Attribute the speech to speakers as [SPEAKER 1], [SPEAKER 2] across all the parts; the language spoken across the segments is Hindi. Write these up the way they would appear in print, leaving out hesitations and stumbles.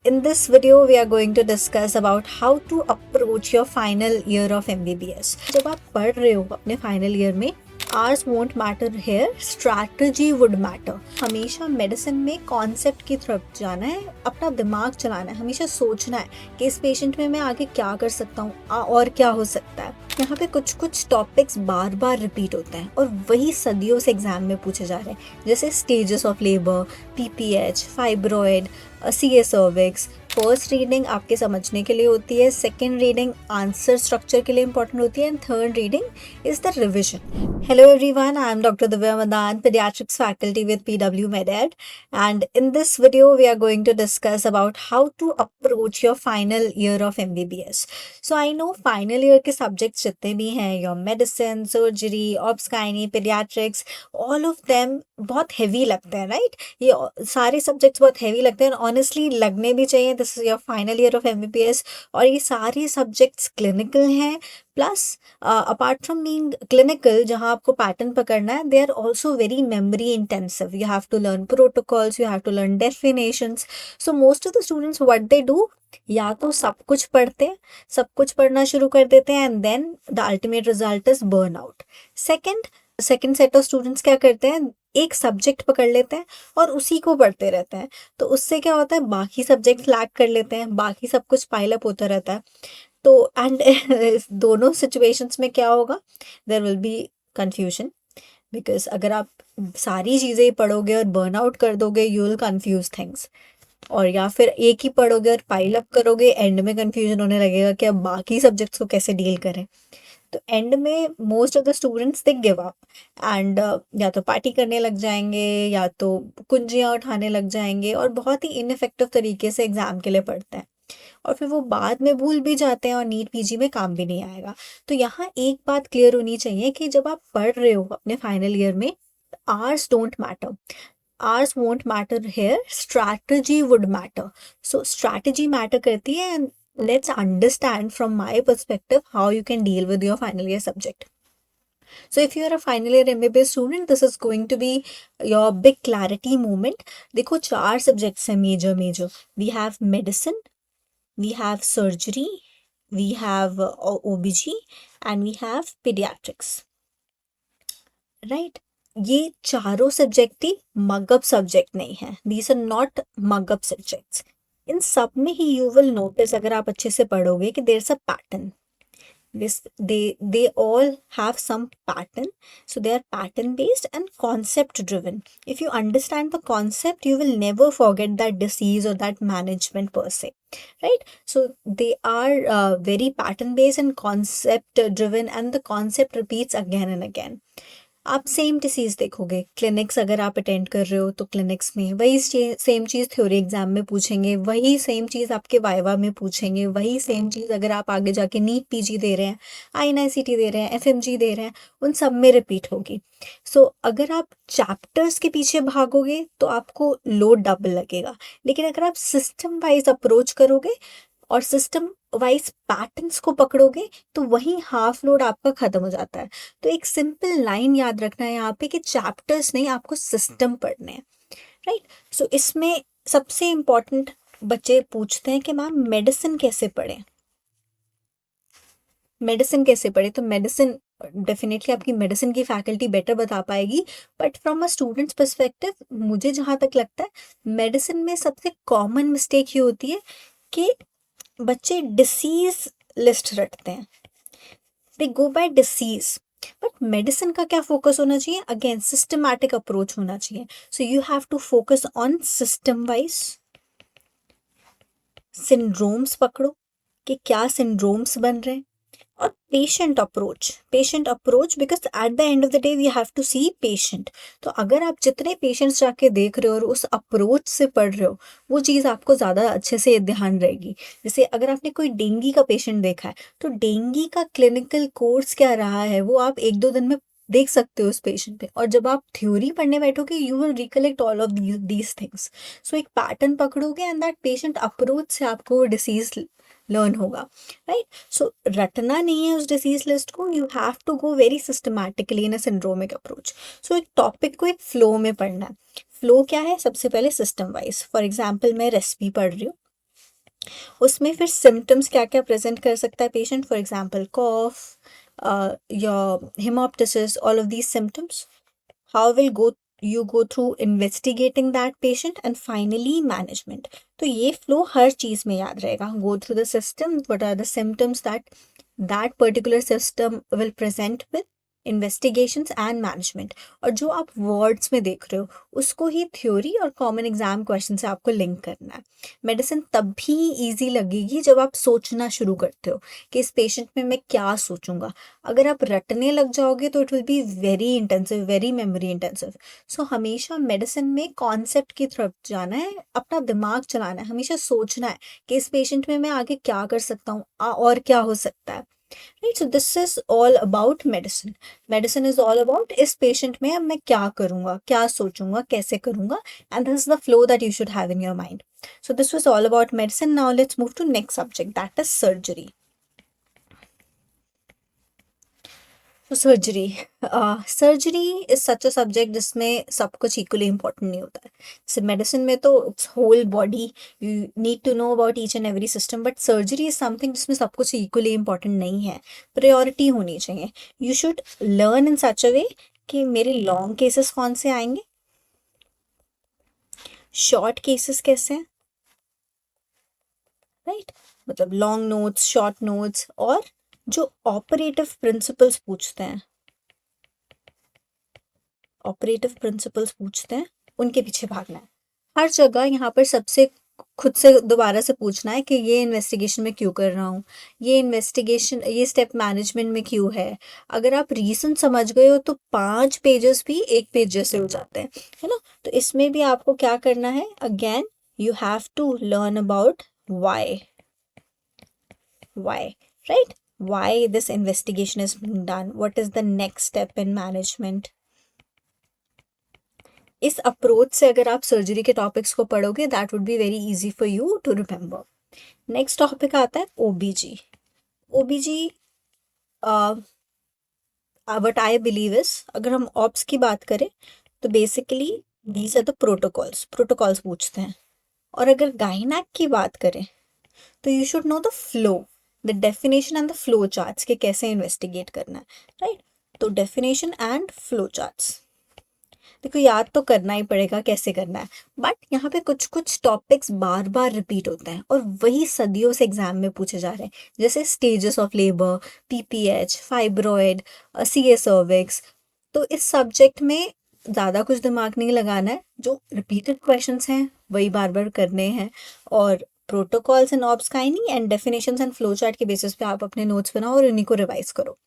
[SPEAKER 1] in this video we are going to discuss about how to approach your final year of MBBS. जब आप पढ़ रहे हो अपने फाइनल ईयर में, hours won't matter here, strategy would matter. हमेशा मेडिसिन में कॉन्सेप्ट की तरफ जाना है, अपना दिमाग चलाना है, हमेशा सोचना है कि इस पेशेंट में मैं आगे क्या कर सकता हूँ और क्या हो सकता है. यहाँ पे कुछ कुछ टॉपिक्स बार बार रिपीट होते हैं और वही सदियों से एग्जाम में पूछे जा रहे हैं, जैसे stages of labour, PPH, fibroid, CA cervix. First reading आपके समझने के लिए होती है, सेकेंड रीडिंग आंसर स्ट्रक्चर के लिए इंपॉर्टेंट होती है, and third reading is the revision. Hello everyone, I am doctor Divya Madan, pediatrics faculty with PW MedEd, and in this video we are going to discuss about how to approach your final year of MBBS. So I know final year के subjects जितने भी हैं, your medicine, surgery, obs gynae, pediatrics, all of them बहुत heavy लगते हैं, right? ये सारे सब्जेक्ट्स बहुत हैवी लगते हैं, ऑनेस्टली लगने भी चाहिए. This is your final year of MBBS और ये सारे सब्जेक्ट्स क्लिनिकल हैं. Plus apart from being clinical, जहाँ आपको पैटर्न पकड़ना है, they are also very memory intensive. You have to learn protocols, you have to learn definitions. So most of the students what they do, या तो सब कुछ पढ़ते हैं, सब कुछ पढ़ना शुरू कर देते हैं, and then the ultimate result is burn out. Second set of students क्या करते हैं, एक सब्जेक्ट पकड़ लेते हैं और उसी को पढ़ते रहते हैं. तो उससे क्या होता है, बाकी सब्जेक्ट लैग कर लेते हैं, बाकी सब कुछ पाइल अप होता रहता है. तो एंड दोनों सिचुएशंस में क्या होगा, there will be confusion, because अगर आप सारी चीज़ें ही पढ़ोगे और बर्न आउट कर दोगे, यू विल कंफ्यूज थिंग्स. और या फिर एक ही पढ़ोगे और पाइल अप करोगे, एंड में कंफ्यूजन होने लगेगा कि अब बाकी सब्जेक्ट्स को कैसे डील करें. तो एंड में most of the students they give up and या तो पार्टी करने लग जाएंगे, या तो कुंजियाँ उठाने लग जाएंगे, और बहुत ही इनफेक्टिव तरीके से एग्जाम के लिए पढ़ते हैं, और फिर वो बाद में भूल भी जाते हैं और नीट PG में काम भी नहीं आएगा. तो यहाँ एक बात क्लियर होनी चाहिए कि जब आप पढ़ रहे हो अपने फाइनल ईयर में, hours don't matter. Hours won't matter here, strategy would matter. So strategy matter करती है, and let's understand from my perspective how you can deal with your final year subject. So if you are a final year MBBS student, this is going to be your big clarity moment. देखो 4 subjects हैं major. We have medicine, we have surgery, we have OBG, and we have pediatrics. Right? ये चारों सब्जेक्ट ही मगअप सब्जेक्ट नहीं है. These are not mug up subjects. इन सब में ही यू विल नोटिस, अगर आप अच्छे से पढ़ोगे, कि there is a pattern. they all have some pattern, so they are pattern based and concept driven. If you understand the concept, you will never forget that disease or that management per se, right? So they are very pattern based and concept driven, and the concept repeats again and again. आप सेम डिसीज देखोगे, क्लिनिक्स अगर आप अटेंड कर रहे हो तो क्लिनिक्स में वही सेम चीज़ थ्योरी एग्जाम में पूछेंगे, वही सेम चीज़ आपके वाइवा में पूछेंगे, वही सेम चीज़ अगर आप आगे जाके नीट PG दे रहे हैं, INICT दे रहे हैं, FMG दे रहे हैं, उन सब में रिपीट होगी. सो अगर आप चैप्टर्स के पीछे भागोगे तो आपको लोड डबल लगेगा, लेकिन अगर आप सिस्टम वाइज अप्रोच करोगे और सिस्टम वाइज पैटर्न्स को पकड़ोगे, तो वही हाफ लोड आपका खत्म हो जाता है. तो एक सिंपल लाइन याद रखना है यहाँ पे कि चैप्टर्स नहीं, आपको सिस्टम पढ़ने हैं, राइट? सो इसमें सबसे इम्पोर्टेंट बच्चे पूछते हैं कि मैम मेडिसिन कैसे पढ़ें. तो मेडिसिन डेफिनेटली आपकी मेडिसिन की फैकल्टी बेटर बता पाएगी, but from a students perspective मुझे जहाँ तक लगता है, मेडिसिन में सबसे कॉमन मिस्टेक ये होती है कि बच्चे डिसीज लिस्ट रटते हैं. दे गो बाय डिसीज, बट मेडिसिन का क्या फोकस होना चाहिए, अगेन सिस्टमैटिक अप्रोच होना चाहिए. So you have to focus on system wise. Syndromes पकड़ो कि क्या सिंड्रोम्स बन रहे हैं, और patient approach because at the end of the day we have to see patient. तो अगर आप जितने पेशेंट्स जाके देख रहे हो और उस अप्रोच से पढ़ रहे हो, वो चीज़ आपको ज़्यादा अच्छे से ध्यान रहेगी. जैसे अगर आपने कोई डेंगी का पेशेंट देखा है, तो डेंगी का क्लिनिकल कोर्स क्या रहा है वो आप 1-2 दिन में देख सकते हो उस पेशेंट पे, और जब आप थ्योरी पढ़ने बैठोगे, you will recollect all of these things. So एक पैटर्न पकड़ोगे, एंड दैट पेशेंट अप्रोच से आपको डिसीज लर्न होगा, राइट? सो रटना नहीं है उस डिसीज लिस्ट को, you have to go very systematically in a syndromic approach. So एक टॉपिक को एक फ्लो में पढ़ना है. फ्लो क्या है, सबसे पहले सिस्टम वाइज. फॉर एग्जाम्पल मैं रेसिपी पढ़ रही हूँ, उसमें फिर सिम्टम्स क्या क्या प्रेजेंट कर सकता है पेशेंट, फॉर एग्जाम्पल कॉफ या haemoptysis, all of these symptoms. How will go you go through investigating that patient and finally management. तो ये फ्लो हर चीज में याद रहेगा. Go through the system, what are the symptoms that particular system will present with, investigations and management. और जो आप वर्ड्स में देख रहे हो उसको ही थ्योरी और कॉमन एग्जाम क्वेश्चन से आपको लिंक करना है. मेडिसिन तब भी ईजी लगेगी जब आप सोचना शुरू करते हो कि इस पेशेंट में मैं क्या सोचूंगा. अगर आप रटने लग जाओगे तो it will be very intensive, very memory intensive. So हमेशा मेडिसिन में कॉन्सेप्ट की तरफ जाना है, अपना दिमाग चलाना है, हमेशा सोचना है कि इस पेशेंट में मैं आगे क्या कर सकता हूँ और क्या हो सकता है. Right, so this is all about medicine. Medicine is all about इस पेशेंट में अब मैं क्या करूंगा, क्या सोचूंगा, कैसे करूंगा, and this is the flow that you should have in your mind. So this was all about medicine. Now let's move to next subject, that is surgery. So surgery is such a subject जिसमें सब कुछ equally important नहीं होता है. जैसे medicine में तो it's whole body, you need to know about each and every system, but surgery is something जिसमें सब कुछ equally important नहीं है. Priority होनी चाहिए. You should learn in such a way कि मेरे long cases कौन से आएंगे, short cases कैसे हैं, राइट, मतलब लॉन्ग नोट्स, शॉर्ट नोट्स, और जो ऑपरेटिव प्रिंसिपल्स पूछते हैं, उनके पीछे भागना है. हर जगह यहाँ पर सबसे खुद से दोबारा से पूछना है कि ये इन्वेस्टिगेशन में क्यों कर रहा हूँ, ये स्टेप मैनेजमेंट में क्यों है. अगर आप रीजन समझ गए हो तो 5 पेजेस भी 1 पेज जैसे हो जाते हैं, है ना. तो इसमें भी आपको क्या करना है, again you have to learn about why, right, why this investigation is being done, what is the next step in management. इस अप्रोच से अगर आप सर्जरी के टॉपिक्स को पढ़ोगे that would be very easy for you to remember. Next topic आता है OBG. What I believe is, अगर हम ऑप्स की बात करें तो basically these are the protocols पूछते हैं. और अगर गाइनैक की बात करें तो you should know the flow, the definition and the flow charts के कैसे इन्वेस्टिगेट करना है, राइट. तो डेफिनेशन एंड फ्लो चार्ट्स देखो याद तो करना ही पड़ेगा कैसे करना है, बट यहाँ पे कुछ कुछ टॉपिक्स बार बार रिपीट होते हैं और वही सदियों से एग्जाम में पूछे जा रहे हैं. जैसे stages of labour, PPH, fibroid, CA cervix. तो इस सब्जेक्ट में ज़्यादा कुछ दिमाग नहीं लगाना है, जो रिपीटेड क्वेश्चंस हैं वही बार बार करने हैं. और protocols and obs gynae and definitions and flow chart के बेसिस पे आप अपने नोट्स बनाओ और उन्हीं को रिवाइज करो,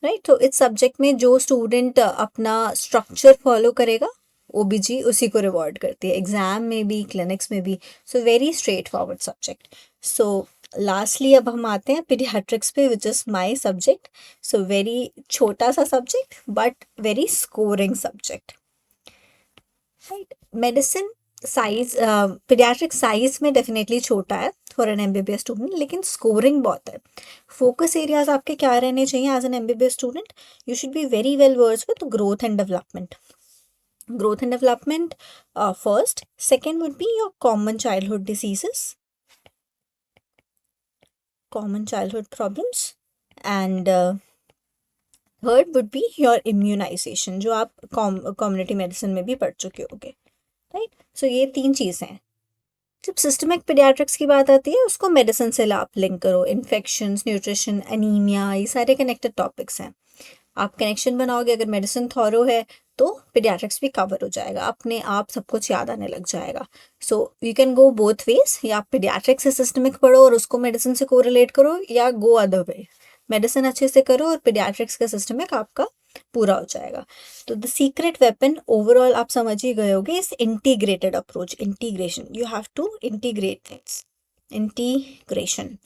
[SPEAKER 1] राइट. तो इस सब्जेक्ट में जो स्टूडेंट अपना स्ट्रक्चर फॉलो करेगा ओबीजी उसी को रिवॉर्ड करती है, एग्जाम में भी, क्लिनिक्स में भी. So very straightforward subject. So lastly अब हम आते हैं पीडियाट्रिक्स पे, which is my subject. So very छोटा सा subject but very scoring subject, right. Medicine size, paediatric size में डेफिनेटली छोटा है फॉर एन एमबीबीएस स्टूडेंट, लेकिन स्कोरिंग बहुत है. फोकस एरियाज आपके क्या रहने चाहिए as an MBBS student, you should be very well versed with growth and development. First. Second would be your common childhood diseases, common childhood problems, and third would be your immunization, जो आप कम्युनिटी मेडिसिन में भी पढ़ चुके होगे, राइट. सो ये 3 चीज़ें हैं. जब सिस्टमिक पीडियाट्रिक्स की बात आती है उसको मेडिसिन से आप लिंक करो. इन्फेक्शंस, न्यूट्रिशन, एनीमिया, ये सारे कनेक्टेड टॉपिक्स हैं. आप कनेक्शन बनाओगे, अगर मेडिसिन थॉरो है तो पीडियाट्रिक्स भी कवर हो जाएगा, अपने आप सब कुछ याद आने लग जाएगा. So you can go both ways, या आप पीडियाट्रिक्स से सिस्टमिक पढ़ो और उसको मेडिसिन से कोरिलेट करो, या गो अदर वे, मेडिसिन अच्छे से करो और पीडियाट्रिक्स का सिस्टमिक आपका पूरा हो जाएगा. तो द सीक्रेट वेपन ओवरऑल आप समझ ही गए होगे, इस integrated approach, integration. You have to integrate things, integration,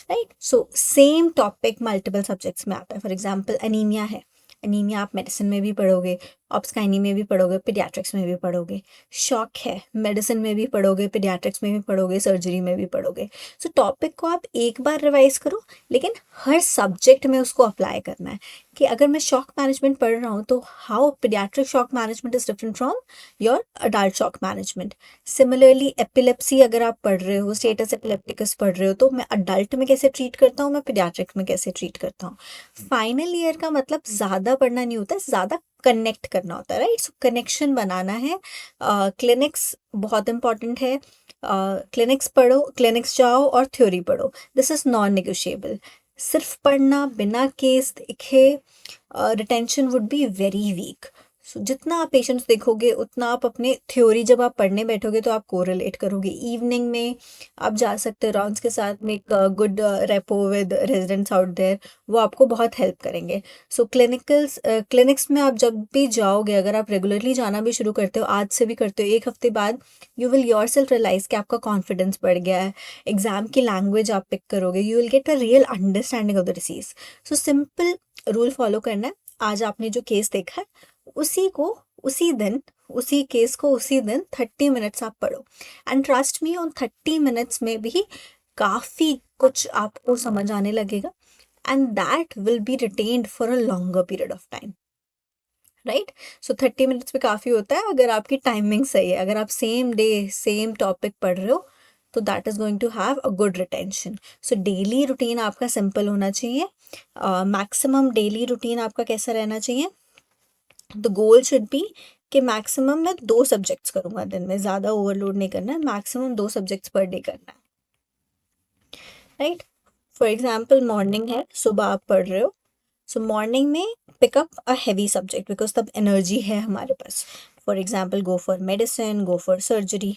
[SPEAKER 1] right. So same topic multiple subjects में आता है. फॉर एग्जाम्पल एनीमिया है, एनीमिया आप मेडिसिन में भी पढ़ोगे, ऑब्सकाइनी में भी पढ़ोगे, पीडियाट्रिक्स में भी पढ़ोगे। शौक है, मेडिसिन में भी पढ़ोगे, पीडियाट्रिक्स में भी पढ़ोगे, सर्जरी में भी पढ़ोगे। सो टॉपिक को आप एक बार रिवाइज करो, लेकिन हर सब्जेक्ट में उसको अप्लाई करना है कि अगर मैं शॉक मैनेजमेंट पढ़ रहा हूँ तो how paediatric shock management is different from your adult shock management. Similarly epilepsy अगर आप पढ़ रहे हो, स्टेटस एपिलेप्टिकस पढ़ रहे हो, तो मैं अडल्ट में कैसे ट्रीट करता हूँ, मैं पीडियाट्रिक में कैसे ट्रीट करता हूँ। फाइनल ईयर का मतलब ज़्यादा पढ़ना नहीं होता है, ज़्यादा कनेक्ट करना होता है, राइट। सो कनेक्शन बनाना है। क्लिनिक्स बहुत इंपॉर्टेंट है। क्लिनिक्स पढ़ो, क्लिनिक्स जाओ और थ्योरी पढ़ो, दिस इज़ नॉन नेगोशिएबल। सिर्फ पढ़ना बिना केस देखे, retention would be very weak. So जितना आप पेशेंट्स देखोगे उतना आप अपने थ्योरी जब आप पढ़ने बैठोगे तो आप कोरिलेट करोगे। इवनिंग में आप जा सकते हो राउंड्स के साथ में, एक good rapport with residents out there, वो आपको बहुत हेल्प करेंगे। सो क्लिनिक्स में आप जब भी जाओगे, अगर आप रेगुलरली जाना भी शुरू करते हो, आज से भी करते हो, एक हफ्ते बाद you will yourself realise कि आपका कॉन्फिडेंस बढ़ गया है। एग्जाम की लैंग्वेज आप पिक करोगे, you will get a real understanding of the disease. So simple rule follow करना है। आज आपने जो केस देखा है उसी को उसी दिन, उसी केस को उसी दिन 30 मिनट्स आप पढ़ो, एंड ट्रस्ट मी उन 30 मिनट्स में भी काफ़ी कुछ आपको समझ आने लगेगा, and that will be retained for a longer period of time, right. So 30 minutes में काफ़ी होता है अगर आपकी टाइमिंग सही है। अगर आप सेम डे सेम टॉपिक पढ़ रहे हो तो that is going to have a good retention. So daily routine आपका सिंपल होना चाहिए। मैक्सिमम डेली रूटीन आपका कैसा रहना चाहिए, द गोल शुड बी कि मैक्सिमम मैं 2 सब्जेक्ट्स करूँगा दिन में, ज़्यादा ओवरलोड नहीं करना है, मैक्सिमम 2 सब्जेक्ट्स पर डे करना है, राइट। फॉर एग्जाम्पल मॉर्निंग है, सुबह आप पढ़ रहे हो, सो मॉर्निंग में pick up a heavy subject because तब एनर्जी है हमारे पास। For example go for medicine, go for surgery.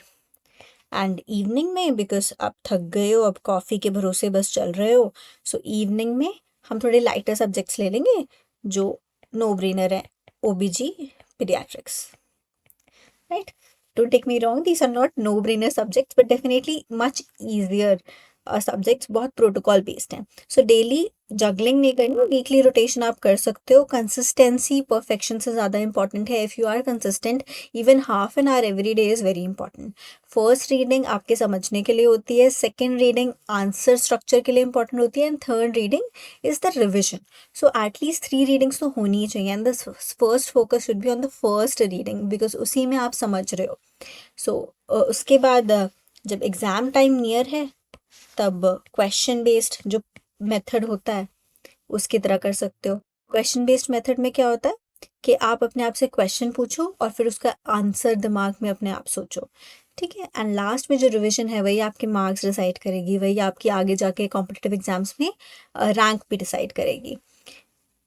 [SPEAKER 1] And evening में बिकॉज आप थक गए हो, अब कॉफ़ी के भरोसे बस चल रहे हो, सो इवनिंग में हम थोड़े लाइटर सब्जेक्ट्स ले लेंगे जो नो ब्रेनर है, OBG, pediatrics, right? Don't take me wrong, these are not no-brainer subjects, but definitely much easier subjects, बहुत प्रोटोकॉल बेस्ड हैं। सो डेली जगलिंग नहीं करनी, वीकली रोटेशन आप कर सकते हो। कंसिस्टेंसी परफेक्शन से ज़्यादा इंपॉर्टेंट है। If you are consistent, even half an hour every day is very important. First reading आपके समझने के लिए होती है, सेकेंड रीडिंग आंसर स्ट्रक्चर के लिए इंपॉर्टेंट होती है, and third reading is the revision. So at least 3 readings तो होनी ही चाहिए, and the first focus should be on the first reading because उसी में आप समझ रहे हो। सो उसके बाद जब एग्ज़ाम टाइम नियर है तब क्वेश्चन बेस्ड जो मेथड होता है उसकी तरह कर सकते हो। क्वेश्चन बेस्ड मेथड में क्या होता है कि आप अपने आप से क्वेश्चन पूछो और फिर उसका आंसर दिमाग में अपने आप सोचो, ठीक है। एंड लास्ट में जो रिवीजन है वही आपके मार्क्स डिसाइड करेगी, वही आपकी आगे जाके कॉम्पिटिटिव एग्जाम्स में रैंक भी डिसाइड करेगी।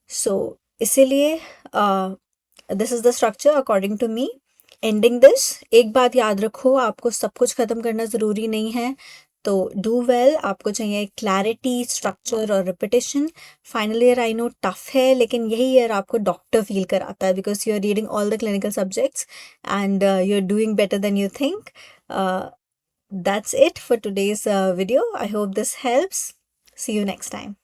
[SPEAKER 1] सो इसीलिए this is the structure according to me. Ending this, एक बात याद रखो, आपको सब कुछ ख़त्म करना ज़रूरी नहीं है, तो डू वेल। आपको चाहिए क्लैरिटी, स्ट्रक्चर और repetition. Final year I know tough है, लेकिन यही ईयर आपको डॉक्टर फील कराता है because you are reading all the clinical subjects and you are doing better than you think. That's it for today's video. I hope this helps. See you next time.